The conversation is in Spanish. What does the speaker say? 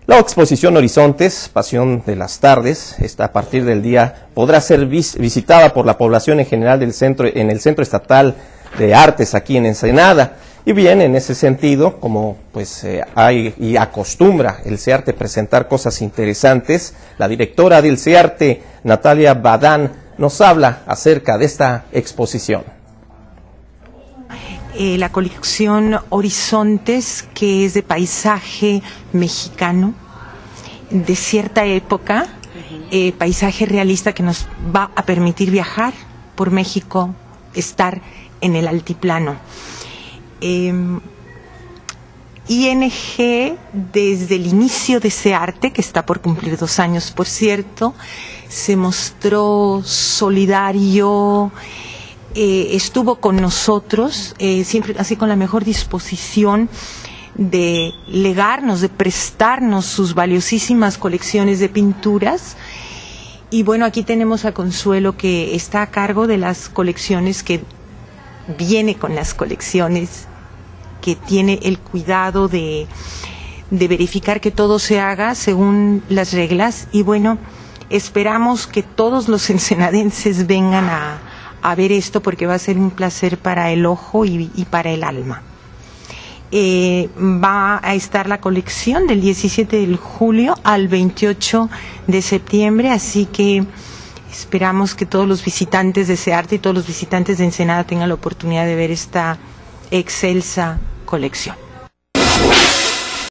La exposición Horizontes, Pasión de las Tardes, a partir del día podrá ser visitada por la población en general del centro, en el Centro Estatal de Artes aquí en Ensenada. Y bien, en ese sentido, como pues hay y acostumbra el CEARTE presentar cosas interesantes, la directora del CEARTE, Natalia Badán, nos habla acerca de esta exposición. La colección Horizontes, que es de paisaje mexicano, de cierta época, paisaje realista que nos va a permitir viajar por México, estar en el altiplano. ING, desde el inicio de CEARTE, que está por cumplir 2 años, por cierto, se mostró solidario, estuvo con nosotros, siempre así con la mejor disposición de legarnos, de prestarnos sus valiosísimas colecciones de pinturas. Y bueno, aquí tenemos a Consuelo, que está a cargo de las colecciones, que viene con las colecciones, que tiene el cuidado de verificar que todo se haga según las reglas. Y bueno, esperamos que todos los ensenadenses vengan a ver esto, porque va a ser un placer para el ojo y para el alma. Va a estar la colección del 17 de julio al 28 de septiembre, así que esperamos que todos los visitantes de CEARTE y todos los visitantes de Ensenada tengan la oportunidad de ver esta excelsa colección.